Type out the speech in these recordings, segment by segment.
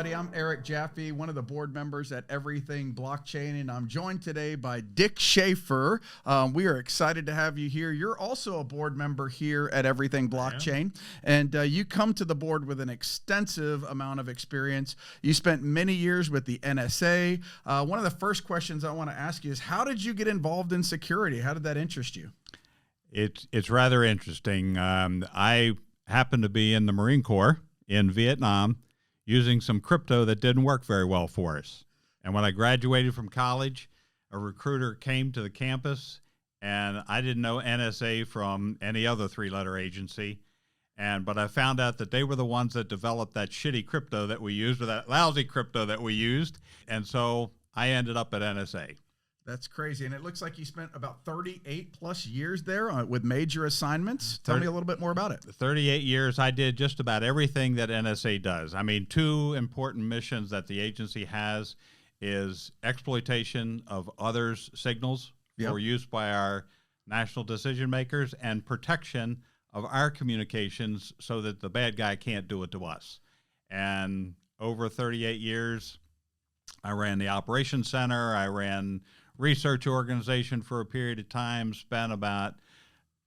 everybody. I'm Eric Jaffe, one of the board members at Everything Blockchain, and I'm joined today by Dick Schaefer. We are excited to have you here. You're also a board member here at Everything Blockchain, and you come to the board with an extensive amount of experience. You spent many years with the NSA. One of the first questions I want to ask you is, how did you get involved in security? How did that interest you? It's rather interesting. I happened to be in the Marine Corps in Vietnam using some crypto that didn't work very well for us. And when I graduated from college, a recruiter came to the campus, and I didn't know NSA from any other three-letter agency. But I found out that they were the ones that developed that shitty crypto that we used, or that lousy crypto that we used. And so I ended up at NSA. That's crazy. And it looks like you spent about 38 plus years there with major assignments. Tell me a little bit more about it. 38 years. I did just about everything that NSA does. I mean, two important missions that the agency has is exploitation of others' signals for use by our national decision makers, and protection of our communications so that the bad guy can't do it to us. And over 38 years, I ran the operations center. I ran research organization for a period of time, spent about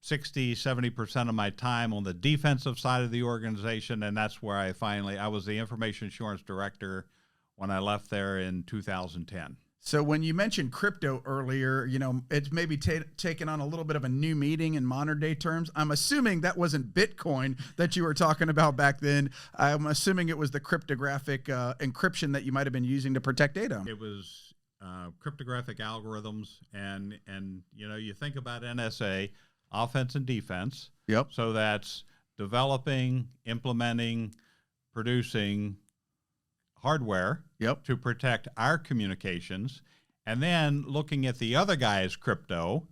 60-70% of my time on the defensive side of the organization, and that's where I was the information assurance director when I left there in 2010. So when you mentioned crypto earlier, you know, it's maybe taken on a little bit of a new meaning in modern day terms. I'm assuming that wasn't Bitcoin that you were talking about back then. I'm assuming it was the cryptographic encryption that you might have been using to protect data. It was cryptographic algorithms, and you know, you think about NSA, offense and defense. Yep. So that's developing, implementing, producing hardware to protect our communications, and then looking at the other guy's crypto,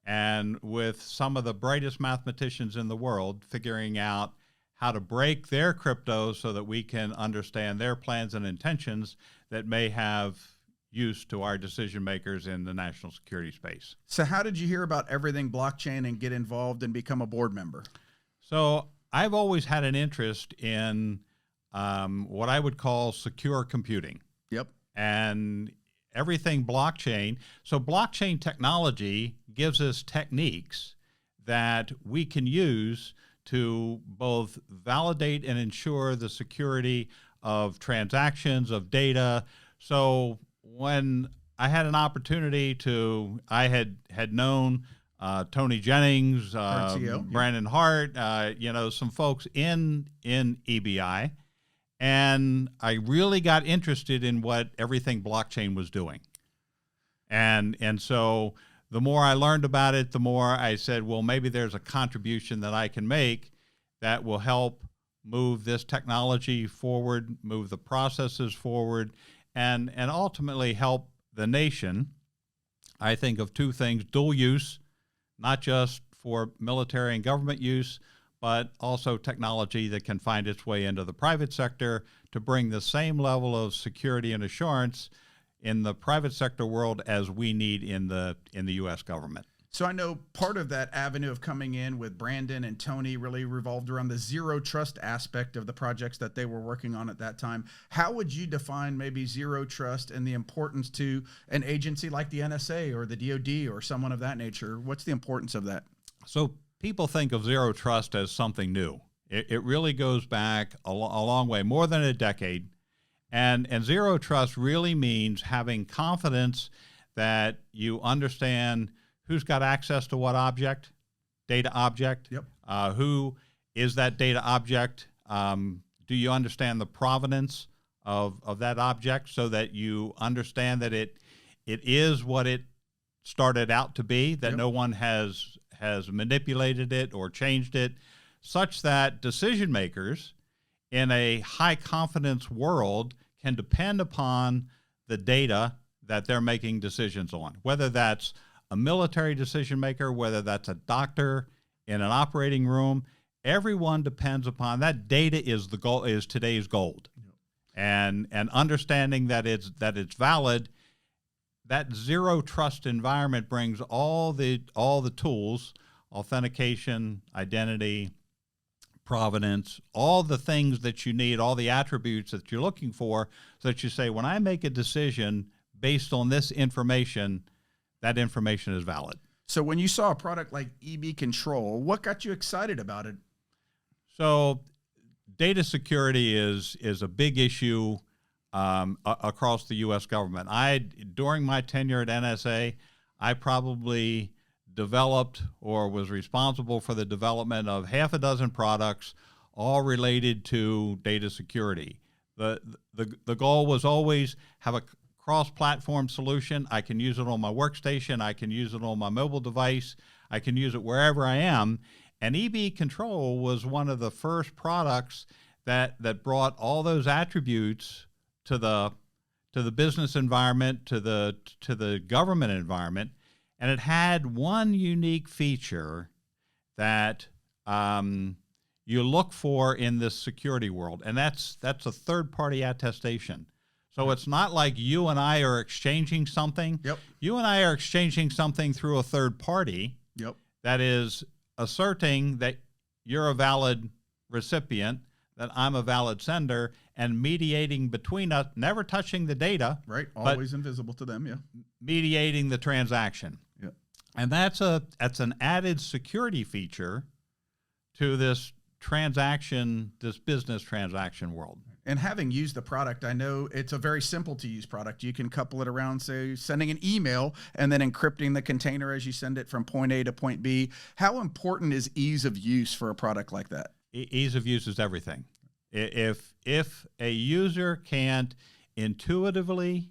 and with some of the brightest mathematicians in the world figuring out how to break their crypto so that we can understand their plans and intentions that may have use to our decision makers in the national security space. So how did you hear about Everything Blockchain and get involved and become a board member? So I've always had an interest in what I would call secure computing. Yep. And everything blockchain. So blockchain technology gives us techniques that we can use to both validate and ensure the security of transactions, of data. So when I had an opportunity I had known Tony Jennings, Brandon Hart, you know, some folks in EBI, and I really got interested in what everything blockchain was doing. And so the more I learned about it, the more I said, well, maybe there's a contribution that I can make that will help move this technology forward, move the processes forward, and ultimately help the nation. I think of two things: dual use, not just for military and government use, but also technology that can find its way into the private sector to bring the same level of security and assurance in the private sector world as we need in the U.S. government. So I know part of that avenue of coming in with Brandon and Tony really revolved around the zero trust aspect of the projects that they were working on at that time. How would you define maybe zero trust and the importance to an agency like the NSA or the DoD or someone of that nature? What's the importance of that? So people think of zero trust as something new. It really goes back a long way, more than a decade. And zero trust really means having confidence that you understand who's got access to what object, data object. Yep. Who is that data object? Do you understand the provenance of that object so that you understand that it is what it started out to be, that no one has manipulated it or changed it, such that decision makers in a high confidence world can depend upon the data that they're making decisions on, whether that's a military decision maker, whether that's a doctor in an operating room. Everyone depends upon that. Data is the goal, is today's gold. And understanding that it's valid. That zero trust environment brings all the tools: authentication, identity, provenance, all the things that you need, all the attributes that you're looking for, so that you say, when I make a decision based on this information, that information is valid. So when you saw a product like EB Control, what got you excited about it? So data security is a big issue across the U.S. government. During my tenure at NSA, I probably developed or was responsible for the development of half a dozen products, all related to data security. The goal was always have a cross-platform solution. I can use it on my workstation. I can use it on my mobile device. I can use it wherever I am. And EB Control was one of the first products that brought all those attributes to the business environment, to the government environment. And it had one unique feature that you look for in this security world, and that's a third-party attestation. So it's not like you and I are exchanging something. Yep. You and I are exchanging something through a third party. Yep. That is asserting that you're a valid recipient, that I'm a valid sender, and mediating between us, never touching the data. Right. Always invisible to them. Yeah. Mediating the transaction. Yep. And that's an added security feature to this business transaction world. And having used the product, I know it's a very simple to use product. You can couple it around, say, sending an email and then encrypting the container as you send it from point A to point B. How important is ease of use for a product like that? Ease of use is everything. If a user can't intuitively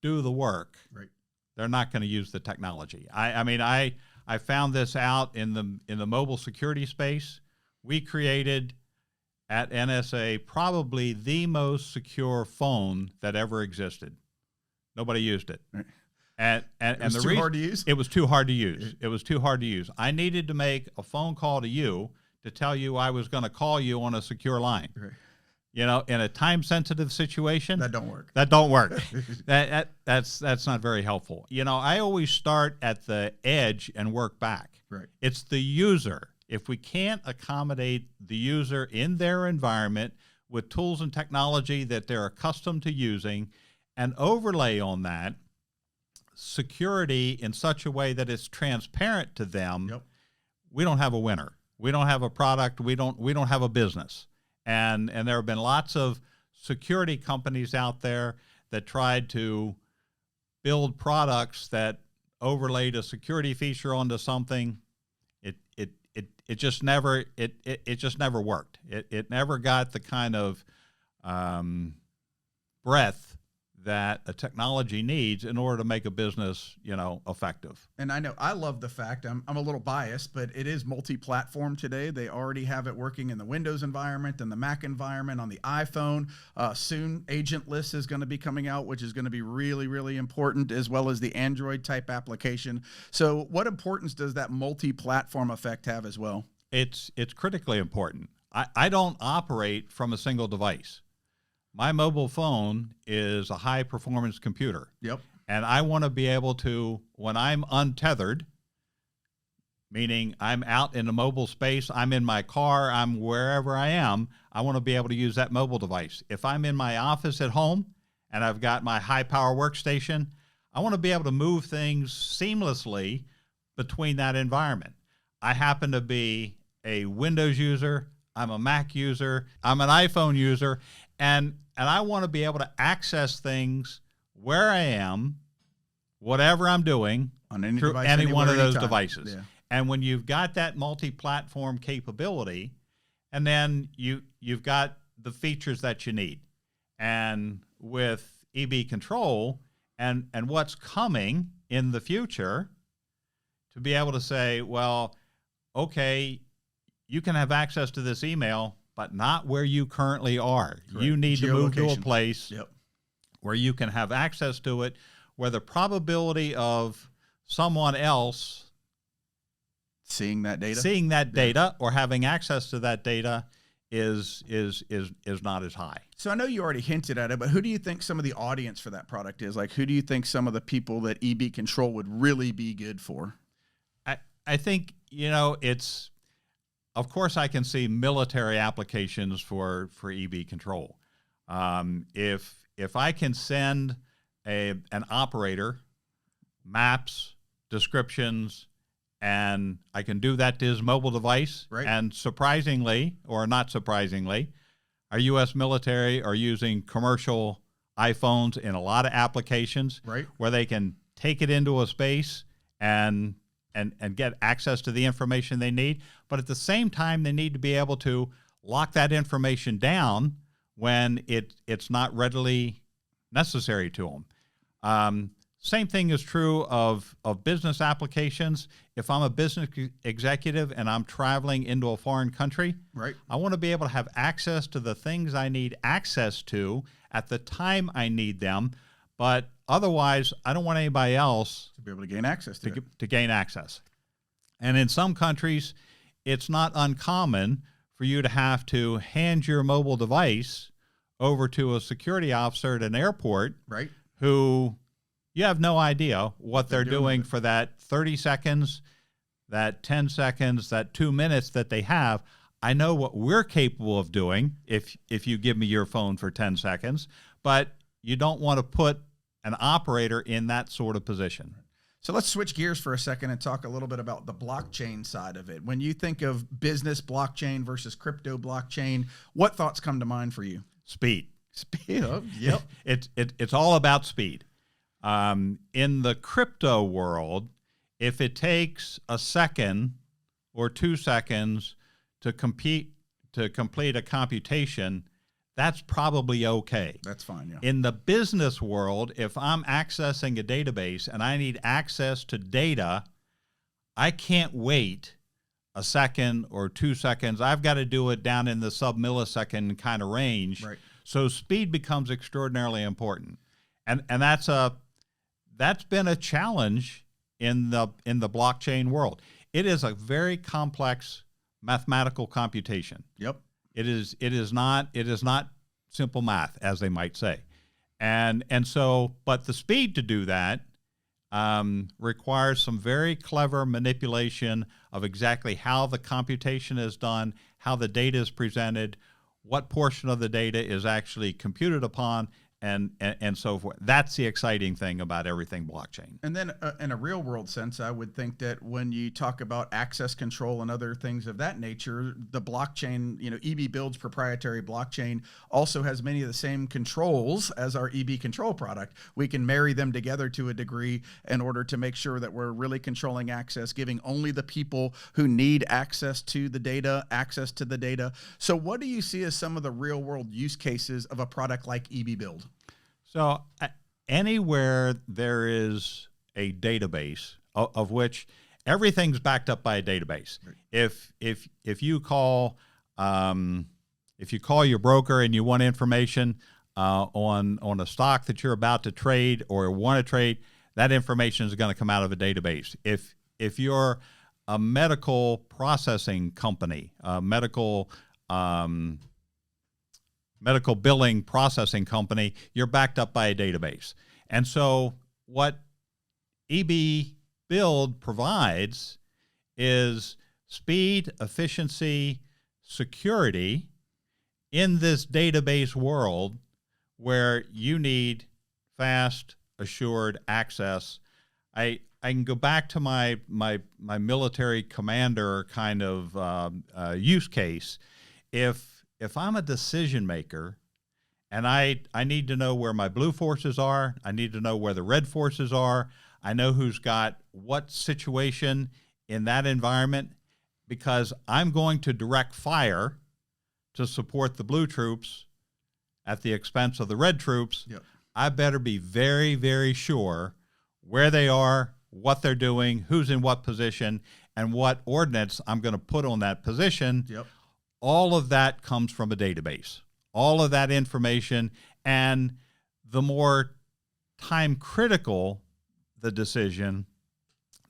do the work, right, they're not going to use the technology. I found this out in the mobile security space. We created at NSA probably the most secure phone that ever existed. Nobody used it. Right. And it was the too reason, hard to use? It was too hard to use. It was too hard to use. I needed to make a phone call to you to tell you I was going to call you on a secure line. Right. You know, in a time-sensitive situation, That don't work. That don't work. That's not very helpful. You know, I always start at the edge and work back. Right. It's the user. If we can't accommodate the user in their environment with tools and technology that they're accustomed to using, and overlay on that security in such a way that it's transparent to them, Yep. we don't have a winner. We don't have a product. We don't have a business. And there have been lots of security companies out there that tried to build products that overlaid a security feature onto something. It just never worked. It never got the kind of breadth that a technology needs in order to make a business, effective. And I know I love the fact, I'm a little biased, but it is multi-platform today. They already have it working in the Windows environment and the Mac environment, on the iPhone. Soon agentless is going to be coming out, which is going to be really, really important, as well as the Android type application. So what importance does that multi-platform effect have as well? It's critically important. I don't operate from a single device. My mobile phone is a high-performance computer. Yep. And I want to be able to, when I'm untethered, meaning I'm out in the mobile space, I'm in my car, I'm wherever I am, I want to be able to use that mobile device. If I'm in my office at home and I've got my high-power workstation, I want to be able to move things seamlessly between that environment. I happen to be a Windows user, I'm a Mac user, I'm an iPhone user, and I want to be able to access things where I am, whatever I'm doing, on any through device, any one of those anytime. devices. Yeah. And when you've got that multi-platform capability, and then you've got the features that you need, and with EB Control and what's coming in the future, to be able to say, well, okay, you can have access to this email, but not where you currently are. Correct. You need to move to a Geolocation. place Yep. where you can have access to it, where the probability of someone else Seeing that data or having access to that data is not as high. So I know you already hinted at it, but who do you think some of the audience for that product is? Like, who do you think some of the people that EB Control would really be good for? I think, of course, I can see military applications for EB control. If I can send an operator maps, descriptions, and I can do that to his mobile device, right. And surprisingly, or not surprisingly, our U.S. military are using commercial iPhones in a lot of applications, right, where they can take it into a space and get access to the information they need. But at the same time, they need to be able to lock that information down when it's not readily necessary to them. Same thing is true of business applications. If I'm a business executive and I'm traveling into a foreign country, right, I want to be able to have access to the things I need access to at the time I need them. But otherwise, I don't want anybody else to be able to gain access to gain access. And in some countries, it's not uncommon for you to have to hand your mobile device over to a security officer at an airport, right, who you have no idea what they're doing for that 30 seconds, that 10 seconds, that 2 minutes that they have. I know what we're capable of doing if you give me your phone for 10 seconds, but you don't want to put an operator in that sort of position. So let's switch gears for a second and talk a little bit about the blockchain side of it. When you think of business blockchain versus crypto blockchain, what thoughts come to mind for you? Speed. Speed. Oh, yep. It's all about speed. In the crypto world, if it takes a second or 2 seconds to complete a computation, that's probably okay. That's fine, yeah. In the business world, if I'm accessing a database and I need access to data, I can't wait a second or 2 seconds. I've got to do it down in the sub-millisecond kind of range. Right. So speed becomes extraordinarily important. And that's been a challenge in the blockchain world. It is a very complex mathematical computation. Yep. It is not simple math, as they might say. And so, but the speed to do that requires some very clever manipulation of exactly how the computation is done, how the data is presented, what portion of the data is actually computed upon, and so forth. That's the exciting thing about everything blockchain. And then in a real world sense, I would think that when you talk about access control and other things of that nature, the blockchain, EB Build's proprietary blockchain also has many of the same controls as our EB control product. We can marry them together to a degree in order to make sure that we're really controlling access, giving only the people who need access to the data. So what do you see as some of the real world use cases of a product like EB Build? So anywhere there is a database of which everything's backed up by a database. Right. If you call your broker and you want information on a stock that you're about to trade or want to trade, that information is going to come out of a database. If you're a medical processing company, medical billing processing company, you're backed up by a database. And so what EB Build provides is speed, efficiency, security in this database world where you need fast, assured access. I can go back to my military commander kind of use case. If I'm a decision maker and I need to know where my blue forces are, I need to know where the red forces are, I know who's got what situation in that environment, because I'm going to direct fire to support the blue troops at the expense of the red troops. Yep. I better be very, very sure where they are, what they're doing, who's in what position, and what ordnance I'm going to put on that position. Yep. All of that comes from a database, all of that information, and the more time critical the decision,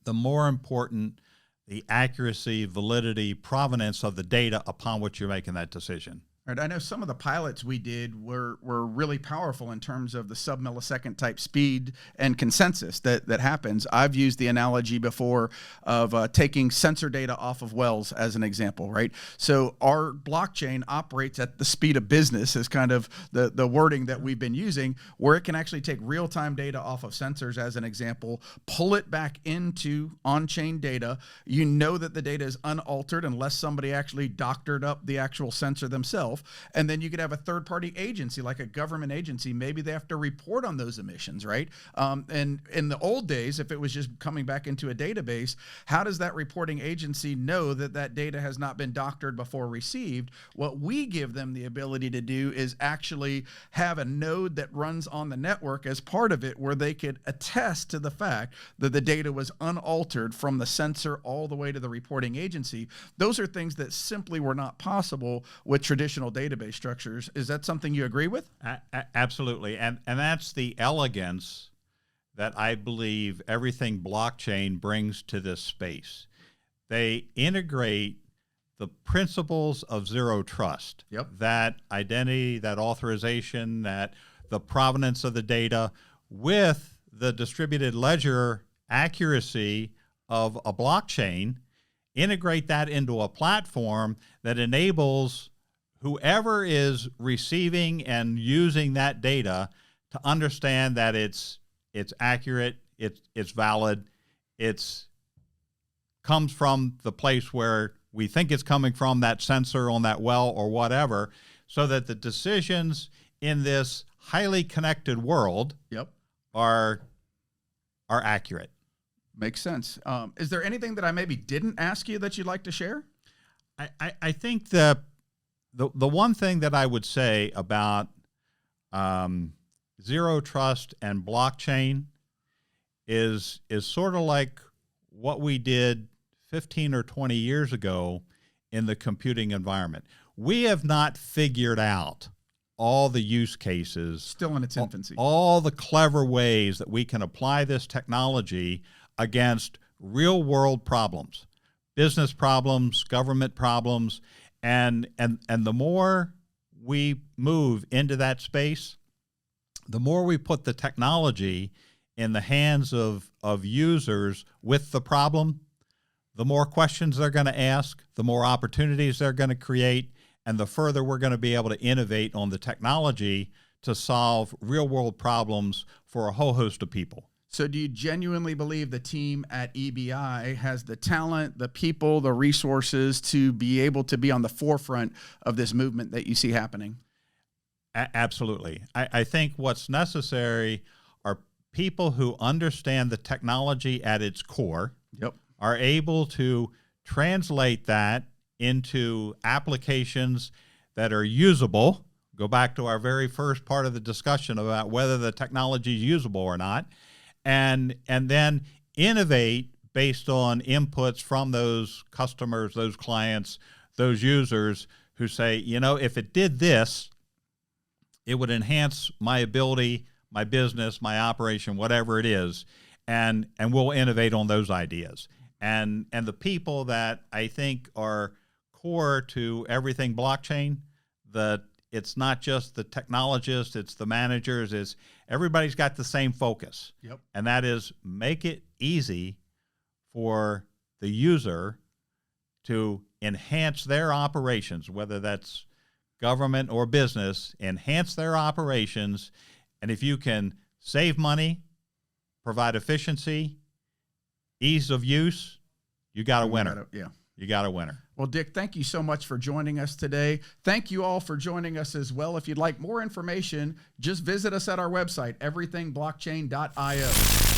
the more important the accuracy, validity, provenance of the data upon which you're making that decision. Right. I know some of the pilots we did were really powerful in terms of the sub-millisecond type speed and consensus that happens. I've used the analogy before of taking sensor data off of wells as an example, right? So our blockchain operates at the speed of business is kind of the wording that we've been using, where it can actually take real-time data off of sensors as an example, pull it back into on-chain data. You know that the data is unaltered unless somebody actually doctored up the actual sensor themselves. And then you could have a third-party agency, like a government agency. Maybe they have to report on those emissions, right? And in the old days, if it was just coming back into a database, how does that reporting agency know that that data has not been doctored before received? What we give them the ability to do is actually have a node that runs on the network as part of it, where they could attest to the fact that the data was unaltered from the sensor all the way to the reporting agency. Those are things that simply were not possible with traditional database structures. Is that something you agree with? Absolutely. And that's the elegance that I believe everything blockchain brings to this space. They integrate the principles of zero trust, Yep. that identity, that authorization, that the provenance of the data, with the distributed ledger accuracy of a blockchain, integrate that into a platform that enables whoever is receiving and using that data to understand that it's accurate, it's valid, it's comes from the place where we think it's coming from, that sensor on that well or whatever, so that the decisions in this highly connected world Yep. are accurate. Makes sense. Is there anything that I maybe didn't ask you that you'd like to share? I think the one thing that I would say about zero trust and blockchain is sort of like what we did 15 or 20 years ago in the computing environment. We have not figured out all the use cases. Still in its infancy. All the clever ways that we can apply this technology against real world problems, business problems, government problems. And the more we move into that space, the more we put the technology in the hands of users with the problem, the more questions they're going to ask, the more opportunities they're going to create, and the further we're going to be able to innovate on the technology to solve real world problems for a whole host of people. So do you genuinely believe the team at EBI has the talent, the people, the resources to be able to be on the forefront of this movement that you see happening? Absolutely. I think what's necessary are people who understand the technology at its core, Yep. are able to translate that into applications that are usable. Go back to our very first part of the discussion about whether the technology is usable or not. And then innovate based on inputs from those customers, those clients, those users who say, you know, if it did this, it would enhance my ability, my business, my operation, whatever it is, and we'll innovate on those ideas. And the people that I think are core to everything blockchain, that it's not just the technologists, it's the managers, it's everybody's got the same focus. Yep. And that is make it easy for the user to enhance their operations, whether that's government or business, enhance their operations. And if you can save money, provide efficiency, ease of use, you got a winner. You got a winner. Well, Dick, thank you so much for joining us today. Thank you all for joining us as well. If you'd like more information, just visit us at our website, everythingblockchain.io.